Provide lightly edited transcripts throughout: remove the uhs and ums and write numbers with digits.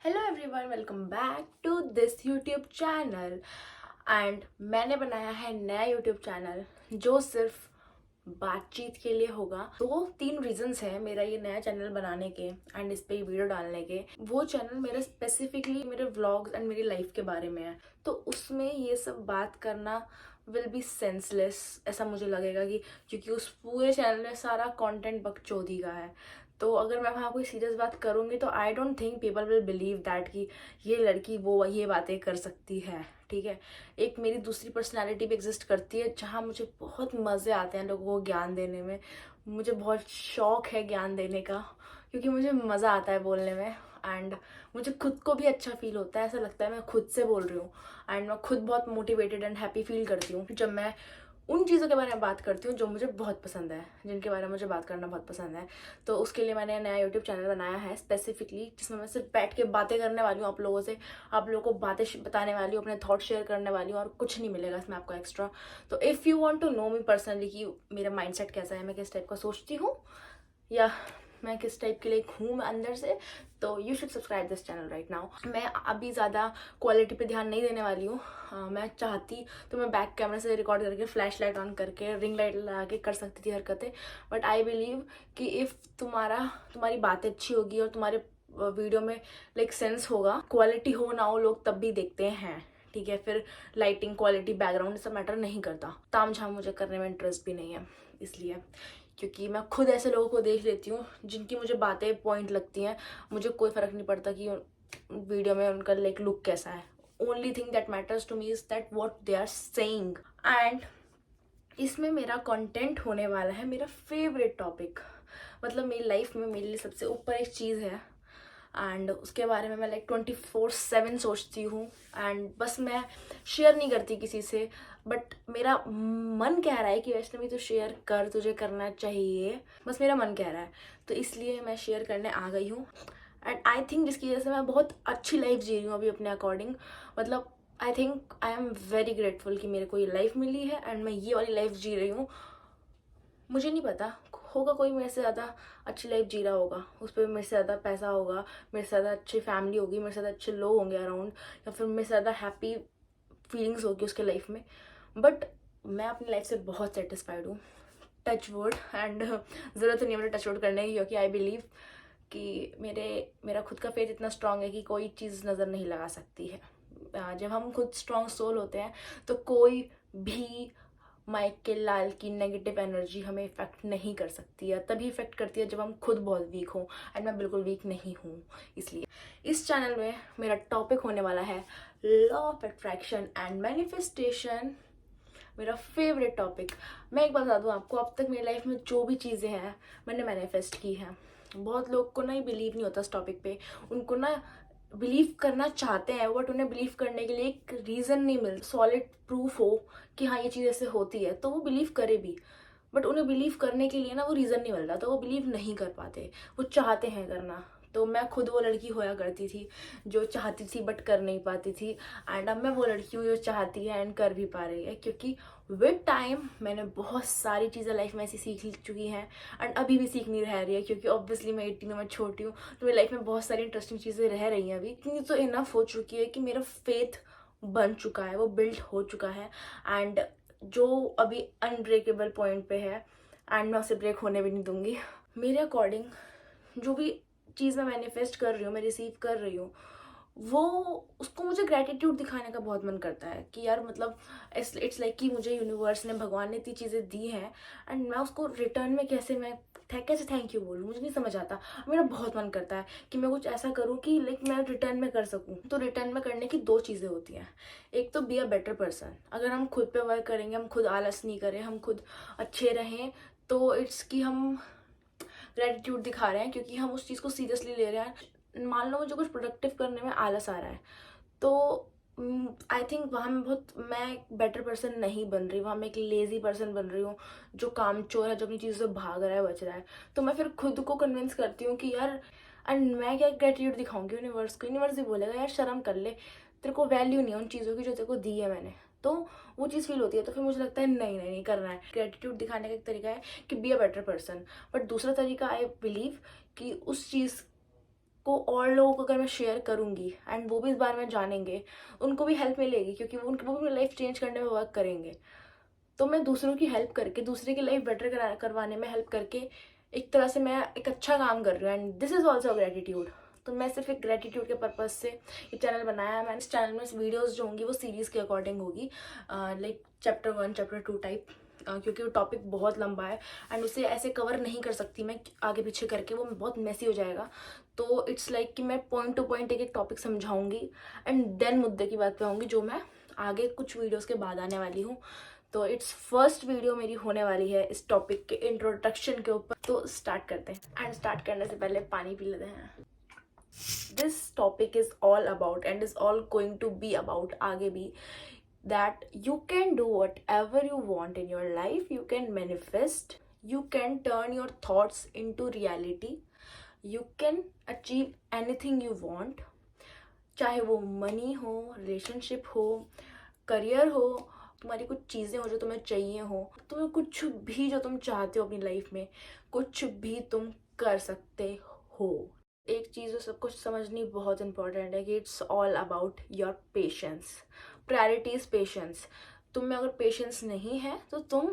Hello everyone, welcome back to this YouTube channel. And मैंने बनाया है नया यूट्यूब चैनल जो सिर्फ बातचीत के लिए होगा। दो तीन रीजंस है मेरा ये नया चैनल बनाने के एंड इस पे वीडियो डालने के। वो चैनल मेरा स्पेसिफिकली मेरे व्लॉग्स एंड मेरी लाइफ के बारे में है, तो उसमें ये सब बात करना विल बी सेंसलेस ऐसा मुझे लगेगा कि क्योंकि उस पूरे चैनल में सारा कंटेंट बकचोदी का है। तो अगर मैं वहाँ कोई सीरियस बात करूँगी तो I don't think people will believe that कि ये लड़की वो ये बातें कर सकती है। ठीक है, एक मेरी दूसरी पर्सनालिटी भी एग्जिस्ट करती है जहाँ मुझे बहुत मज़े आते हैं लोगों को ज्ञान देने में। मुझे बहुत शौक है ज्ञान देने का क्योंकि मुझे मज़ा आता है बोलने में। एंड मुझे खुद को भी अच्छा फील होता है, ऐसा लगता है मैं खुद से बोल रही हूँ। एंड मैं खुद बहुत मोटिवेटेड एंड हैप्पी फील करती हूँ जब मैं उन चीज़ों के बारे में बात करती हूँ जो मुझे बहुत पसंद है, जिनके बारे में मुझे बात करना बहुत पसंद है। तो उसके लिए मैंने नया यूट्यूब चैनल बनाया है स्पेसिफिकली, जिसमें मैं सिर्फ बैठ के बातें करने वाली हूँ आप लोगों से, आप लोगों को बातें बताने वाली हूँ, अपने थॉट शेयर करने वाली हूँ और कुछ नहीं मिलेगा इसमें आपको एक्स्ट्रा। तो if you want to know me personally कि मेरा माइंडसेट कैसा है, मैं किस टाइप का सोचती हूँ या मैं किस टाइप के लिए हूँ मैं अंदर से, तो you should subscribe this channel right now. मैं अभी ज़्यादा क्वालिटी पे ध्यान नहीं देने वाली हूँ। मैं चाहती तो मैं बैक कैमरा से रिकॉर्ड करके फ्लैश लाइट ऑन करके रिंग लाइट लगा के कर सकती थी हरकतें। बट आई बिलीव कि इफ़ तुम्हारी बात अच्छी होगी और तुम्हारे वीडियो में लाइक सेंस होगा, क्वालिटी हो ना हो लोग तब भी देखते हैं। ठीक है, फिर लाइटिंग क्वालिटी बैकग्राउंड सब मैटर नहीं करता। ताम झाम मुझे करने में इंटरेस्ट भी नहीं है, इसलिए क्योंकि मैं खुद ऐसे लोगों को देख लेती हूँ जिनकी मुझे बातें पॉइंट लगती हैं। मुझे कोई फ़र्क नहीं पड़ता कि वीडियो में उनका लाइक लुक कैसा है। Only thing that matters to me is that what they are saying. And इसमें मेरा कंटेंट होने वाला है मेरा फेवरेट टॉपिक, मतलब मेरी लाइफ में मेरे लिए सबसे ऊपर एक चीज़ है। एंड उसके बारे में मैं लाइक 24/7 सोचती हूँ एंड बस मैं शेयर नहीं करती किसी से। बट मेरा मन कह रहा है कि वैष्णवी तू शेयर कर, तुझे करना चाहिए, बस मेरा मन कह रहा है, तो इसलिए मैं शेयर करने आ गई हूँ। एंड आई थिंक जिसकी वजह से मैं बहुत अच्छी लाइफ जी रही हूँ अभी अपने अकॉर्डिंग। मतलब I think I am very grateful कि मेरे को ये लाइफ मिली है एंड मैं ये वाली लाइफ जी रही हूँ। मुझे नहीं पता होगा कोई मेरे से ज़्यादा अच्छी लाइफ जी रहा होगा, उस पर मेरे से ज़्यादा पैसा होगा, मेरे से ज़्यादा अच्छी फैमिली होगी, मेरे से ज़्यादा अच्छे लोग होंगे अराउंड, या फिर मेरे से ज़्यादा हैप्पी फीलिंग्स होगी उसके लाइफ में। बट मैं अपनी लाइफ से बहुत सेटिस्फाइड हूँ, टच वुड। एंड ज़रूरत नहीं है मुझे टच वुड करने की, क्योंकि आई बिलीव कि मेरा खुद का फेथ इतना स्ट्रांग है कि कोई चीज़ नज़र नहीं लगा सकती है। जब हम खुद स्ट्रांग सोल होते हैं तो कोई भी माइक के लाल की नेगेटिव एनर्जी हमें इफेक्ट नहीं कर सकती है, तभी इफेक्ट करती है जब हम खुद बहुत वीक हों। एंड मैं बिल्कुल वीक नहीं हूँ। इसलिए इस चैनल में मेरा टॉपिक होने वाला है law of attraction and manifestation, मेरा फेवरेट टॉपिक। मैं एक बात बता दूँ आपको, अब तक मेरी लाइफ में जो भी चीज़ें हैं मैंने मैनिफेस्ट की हैं। बहुत लोग को ना ये बिलीव नहीं होता इस टॉपिक पे, उनको ना बिलीव करना चाहते हैं बट उन्हें बिलीव करने के लिए एक रीज़न नहीं मिलता, सॉलिड प्रूफ हो कि हाँ ये चीज़ ऐसे होती है तो वो बिलीव करे भी। बट उन्हें बिलीव करने के लिए ना वो रीज़न नहीं मिलता, तो वो बिलीव नहीं कर पाते, वो चाहते हैं करना। तो मैं खुद वो लड़की होया करती थी जो चाहती थी बट कर नहीं पाती थी। एंड अब मैं वो लड़की हूँ जो चाहती है एंड कर भी पा रही है, क्योंकि विद टाइम मैंने बहुत सारी चीज़ें लाइफ में ऐसी सीख चुकी हैं एंड अभी भी सीखनी रह रही है, क्योंकि ऑब्वियसली मैं 18 में छोटी हूँ, तो मेरी लाइफ में बहुत सारी इंटरेस्टिंग चीज़ें रह रही हैं अभी। इतनी तो इनफ हो चुकी है कि मेरा फेथ बन चुका है, वो बिल्ड हो चुका है एंड जो अभी अनब्रेकेबल पॉइंट पे है एंड मैं उसे ब्रेक होने भी नहीं दूंगी। मेरे अकॉर्डिंग जो भी चीज़ मैं मैनिफेस्ट कर रही हूँ, मैं रिसीव कर रही हूँ, वो उसको मुझे ग्रैटिट्यूड दिखाने का बहुत मन करता है कि यार मतलब इट्स लाइक कि मुझे यूनिवर्स ने, भगवान ने इतनी चीज़ें दी हैं एंड मैं उसको रिटर्न में कैसे थैंक यू बोलूँ, मुझे नहीं समझ आता। मेरा बहुत मन करता है कि मैं कुछ ऐसा करूँ कि लाइक मैं रिटर्न में कर सकूँ। तो रिटर्न में करने की दो चीज़ें होती हैं, एक तो बी अ बेटर पर्सन। अगर हम खुद पे वर्क करेंगे, हम खुद आलस नहीं करें, हम खुद अच्छे रहें, तो इट्स कि हम ग्रेटिट्यूड दिखा रहे हैं क्योंकि हम उस चीज़ को सीरियसली ले रहे हैं। मान लो मुझे कुछ प्रोडक्टिव करने में आलस आ रहा है, तो आई थिंक वहाँ मैं एक बेटर पर्सन नहीं बन रही, वहाँ मैं एक लेजी पर्सन बन रही हूँ जो कामचोर है, जो अपनी चीज़ों से भाग रहा है, बच रहा है। तो मैं फिर खुद को कन्विंस करती हूँ कि यार, एंड मैं क्या ग्रेटिट्यूड दिखाऊंगी यूनिवर्स को, यूनिवर्स भी बोलेगा यार शर्म कर ले, तेरे को वैल्यू नहीं है उन चीज़ों की जो तेरे को दी है मैंने। तो वो चीज़ फील होती है, तो फिर मुझे लगता है नहीं नहीं नहीं करना है। ग्रेटिट्यूड दिखाने का एक तरीका है कि be a better person, but दूसरा तरीका आई बिलीव कि उस चीज़ को और लोगों को अगर मैं शेयर करूँगी एंड वो भी इस बारे में जानेंगे, उनको भी हेल्प मिलेगी, क्योंकि वो भी लाइफ चेंज करने में वर्क करेंगे। तो मैं दूसरों की हेल्प करके, दूसरे की लाइफ बेटर करवाने में हेल्प करके एक तरह से मैं एक अच्छा काम कर रही हूँ, and this is also gratitude. तो मैं सिर्फ एक ग्रेटिट्यूड के पर्पज़ से ये चैनल बनाया है। मैंने इस चैनल में वीडियोज़ जो होंगी वो सीरीज़ के अकॉर्डिंग होगी, लाइक चैप्टर 1 चैप्टर 2 टाइप, क्योंकि वो टॉपिक बहुत लंबा है एंड उसे ऐसे कवर नहीं कर सकती मैं आगे पीछे करके, वो बहुत मेसी हो जाएगा। तो इट्स लाइक कि मैं पॉइंट टू पॉइंट एक एक टॉपिक समझाऊंगी एंड देन मुद्दे की बात पे आऊँगी, जो मैं आगे कुछ वीडियोस के बाद आने वाली हूँ। तो इट्स फर्स्ट वीडियो मेरी होने वाली है इस टॉपिक के इंट्रोडक्शन के ऊपर। तो स्टार्ट करते हैं, एंड स्टार्ट करने से पहले पानी पी लेते हैं। This topic is all about and is all going to be about आगे भी, that you can do whatever you want in your life. You can manifest, you can turn your thoughts into reality, you can achieve anything you want, चाहे वो money हो, relationship हो, career हो, तुम्हारी कुछ चीज़ें हो जो तुम्हें चाहिए हो, तुम्हें कुछ भी जो तुम चाहते हो अपनी लाइफ में, कुछ भी तुम कर सकते हो। एक चीज़ सब कुछ समझनी बहुत इंपॉर्टेंट है कि it's all about your patience. Priority is patience. तुम में अगर पेशेंस नहीं है तो तुम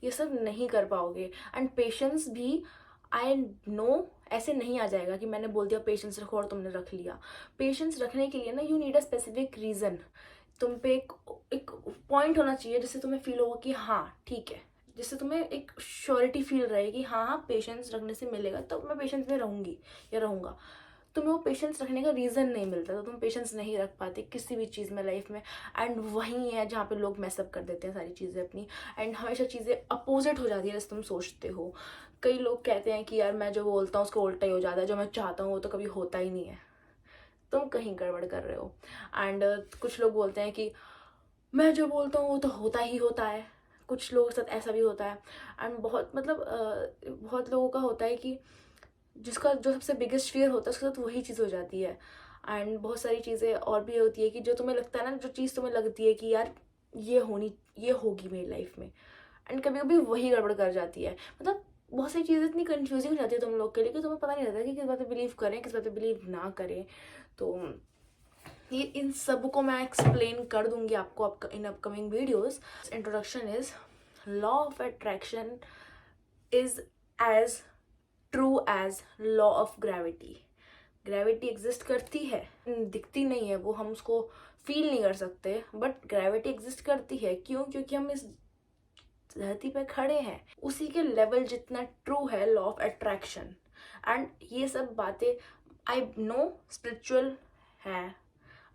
ये सब नहीं कर पाओगे। एंड पेशेंस भी आई नो ऐसे नहीं आ जाएगा कि मैंने बोल दिया पेशेंस रखो और तुमने रख लिया। पेशेंस रखने के लिए ना you need a specific reason. तुम पे एक पॉइंट होना चाहिए जिससे तुम्हें फील होगा कि हाँ ठीक है, जिससे तुम्हें एक श्योरिटी फील रहे कि हाँ हाँ पेशेंस रखने से मिलेगा, तो मैं पेशेंस में रहूँगी या रहूँगा। तुम्हें वो पेशेंस रखने का रीज़न नहीं मिलता तो तुम पेशेंस नहीं रख पाते किसी भी चीज़ में लाइफ में। एंड वही है जहाँ पे लोग मैसअप कर देते हैं सारी चीज़ें अपनी, एंड हमेशा चीज़ें अपोजिट हो जाती है जैसे तुम सोचते हो। कई लोग कहते हैं कि यार मैं जो बोलता हूँ उसको उल्टा ही हो जाता है, जो मैं चाहता हूँ वो तो कभी होता ही नहीं है। तुम कहीं गड़बड़ कर रहे हो। एंड कुछ लोग बोलते हैं कि मैं जो बोलता हूँ वो तो होता ही होता है। कुछ लोगों के साथ ऐसा भी होता है। एंड बहुत मतलब बहुत लोगों का होता है कि जिसका जो सबसे बिगेस्ट फियर होता है उसके साथ वही चीज़ हो जाती है। एंड बहुत सारी चीज़ें और भी होती है कि जो तुम्हें लगता है ना, जो चीज़ तुम्हें लगती है कि यार ये होगी मेरी लाइफ में, एंड कभी कभी वही गड़बड़ कर जाती है। मतलब बहुत सारी चीज़ें इतनी कंफ्यूजिंग हो जाती है तुम लोग के लिए कि तुम्हें पता नहीं रहता कि किस बात पे बिलीव करें, किस बात पे बिलीव ना करें। तो ये इन सब को मैं एक्सप्लेन कर दूंगी आपको in upcoming videos. Introduction is law of attraction is as true as law of gravity. Gravity exist करती है, दिखती नहीं है, वो हम उसको फील नहीं कर सकते, बट ग्रेविटी एग्जिस्ट करती है। क्यों? क्योंकि हम इस धरती पे खड़े हैं। उसी के लेवल जितना ट्रू है लॉ ऑफ अट्रैक्शन। एंड ये सब बातें आई नो स्पिरिचुअल है,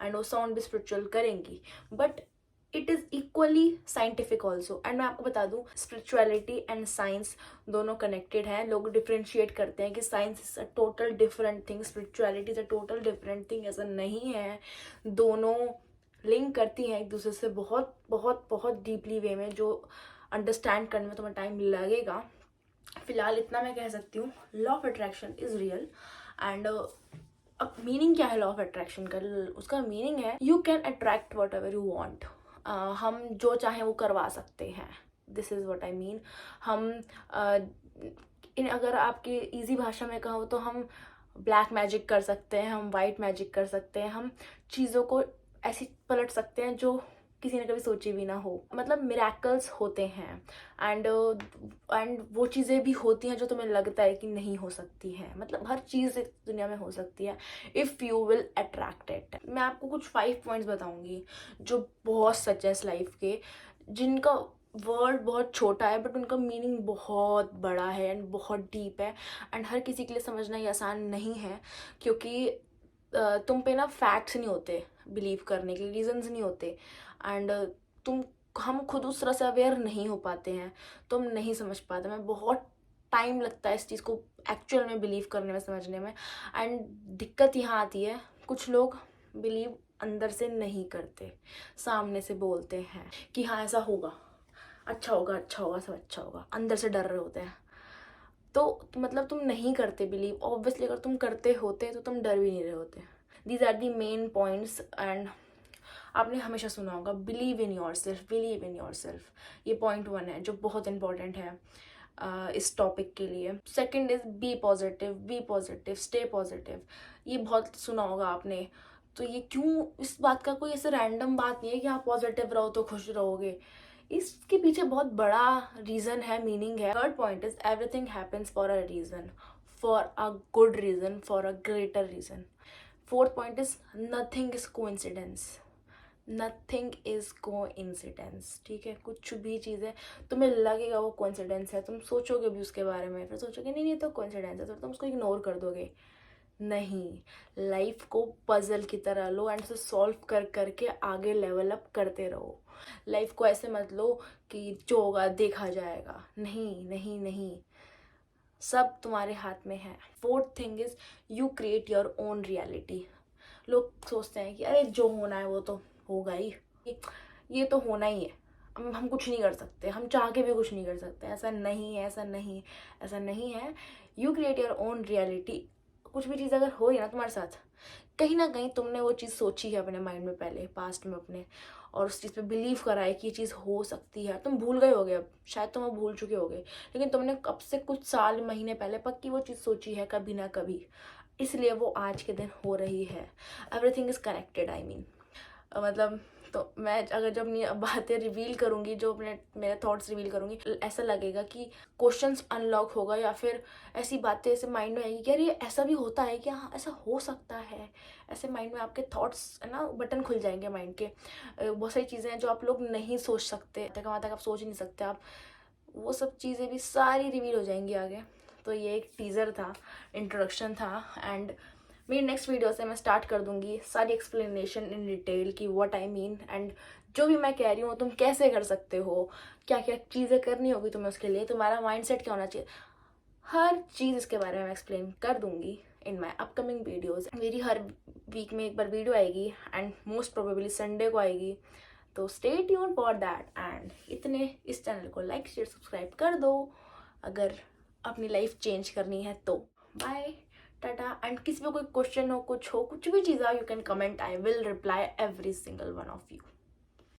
आई नो साउंड भी स्पिरिचुअल करेंगी, but it is equally scientific also. And मैं आपको बता दूं स्पिरिचुअलिटी एंड साइंस दोनों कनेक्टेड हैं। लोग डिफ्रेंशिएट करते हैं कि science is a total different thing, spirituality is a total different thing. ऐसा नहीं है, दोनों लिंक करती हैं एक दूसरे से बहुत बहुत बहुत डीपली वे में, जो अंडरस्टैंड करने में तुम्हें टाइम लगेगा। फिलहाल इतना मैं कह सकती हूँ, law of attraction is real. And अब मीनिंग क्या है लॉ ऑफ अट्रैक्शन का? उसका मीनिंग है you can attract what ever you want. हम जो चाहें वो करवा सकते हैं। This is what I mean. हम अगर आपकी इजी भाषा में कहो तो हम ब्लैक मैजिक कर सकते हैं, हम वाइट मैजिक कर सकते हैं, हम चीज़ों को ऐसी पलट सकते हैं जो किसी ने कभी सोची भी ना हो। मतलब मिरेकल्स होते हैं। एंड वो चीज़ें भी होती हैं जो तुम्हें लगता है कि नहीं हो सकती हैं। मतलब हर चीज़ इस दुनिया में हो सकती है if you will attract it. मैं आपको कुछ 5 पॉइंट्स बताऊंगी जो बहुत सच है इस लाइफ के, जिनका वर्ड बहुत छोटा है बट उनका मीनिंग बहुत बड़ा है एंड बहुत डीप है। एंड हर किसी के लिए समझना ये आसान नहीं है, क्योंकि तुम पे ना फैक्ट्स नहीं होते बिलीव करने के लिए, रीजंस नहीं होते। एंड हम खुद उस तरह से अवेयर नहीं हो पाते हैं, तो हम नहीं समझ पाते। मैं बहुत टाइम लगता है इस चीज़ को एक्चुअल में बिलीव करने में, समझने में। एंड दिक्कत यहाँ आती है, कुछ लोग बिलीव अंदर से नहीं करते, सामने से बोलते हैं कि हाँ ऐसा होगा, अच्छा होगा, अच्छा होगा, सब अच्छा होगा, अंदर से डर रहे होते हैं। तो मतलब तुम नहीं करते बिलीव। ऑब्वियसली अगर तुम करते होते तो तुम डर भी नहीं रहे होते। These are the main points. And आपने हमेशा सुना होगा believe in yourself, believe in yourself. ये पॉइंट 1 है जो बहुत इंपॉर्टेंट है। इस टॉपिक के लिए। Second is be positive, stay positive. ये बहुत सुना होगा आपने। तो ये क्यों, इस बात का कोई ऐसे रैंडम बात नहीं है कि आप पॉजिटिव रहो तो खुश रहोगे। इसके पीछे बहुत बड़ा रीजन है, मीनिंग है। Third point is everything happens for a reason, for a good reason, for a greater reason. Fourth point is nothing is coincidence, nothing is coincidence. ठीक है, कुछ भी चीज़ है तुम्हें लगेगा वो कोइंसिडेंस है, तुम सोचोगे भी उसके बारे में, फिर सोचोगे नहीं नहीं तो कोइंसिडेंस है, फिर तुम उसको इग्नोर कर दोगे। नहीं, लाइफ को पजल की तरह लो एंड उसे सॉल्व कर करके आगे लेवल अप करते रहो। लाइफ को ऐसे मत लो कि जो होगा देखा जाएगा। नहीं नहीं नहीं, सब तुम्हारे हाथ में है। Fourth thing is you create your own reality. लोग सोचते हैं कि अरे जो होना है वो तो होगा ही, ये तो होना ही है, हम कुछ नहीं कर सकते, हम चाह के भी कुछ नहीं कर सकते। ऐसा नहीं है, ऐसा नहीं, ऐसा नहीं है। You create your own reality. कुछ भी चीज़ अगर हो रही है ना तुम्हारे साथ, कहीं ना कहीं तुमने वो चीज़ सोची है अपने माइंड में पहले, पास्ट में अपने, और उस चीज़ पे बिलीव करा है कि ये चीज़ हो सकती है। तुम भूल गए होगे, अब शायद तुम अब भूल चुके होगे, लेकिन तुमने कब से कुछ साल महीने पहले पक्की वो चीज़ सोची है कभी ना कभी, इसलिए वो आज के दिन हो रही है। Everything is connected, I mean, मतलब तो मैं अगर जब ये बातें रिवील करूँगी, जो अपने मेरे थॉट्स रिवील करूँगी, ऐसा लगेगा कि क्वेश्चंस अनलॉक होगा, या फिर ऐसी बातें ऐसे माइंड में आएगी कि यार ये ऐसा भी होता है कि हाँ ऐसा हो सकता है। ऐसे माइंड में आपके थॉट्स है ना, बटन खुल जाएंगे माइंड के। बहुत सारी चीज़ें हैं जो आप लोग नहीं सोच सकते, तक वहाँ तक आप सोच ही नहीं सकते आप, वो सब चीज़ें भी सारी रिवील हो जाएंगी आगे। तो ये एक टीज़र था, इंट्रोडक्शन था, एंड मेरी नेक्स्ट वीडियो से मैं स्टार्ट कर दूंगी सारी एक्सप्लेनेशन इन डिटेल कि व्हाट आई मीन, एंड जो भी मैं कह रही हूँ तुम कैसे कर सकते हो, क्या क्या चीज़ें करनी होगी तुम्हें उसके लिए, तुम्हारा माइंडसेट क्या होना चाहिए, हर चीज़ इसके बारे में मैं एक्सप्लेन कर दूंगी इन माई अपकमिंग वीडियोज़। मेरी हर वीक में एक बार वीडियो आएगी एंड मोस्ट प्रोबेबली संडे को आएगी, तो stay tune for that. And इतने इस चैनल को लाइक शेयर सब्सक्राइब कर दो अगर अपनी लाइफ चेंज करनी है तो। बाय, टाटा। एंड किसी पे कोई क्वेश्चन हो, कुछ भी चीज़ हो, you can comment, I will reply every single one of you.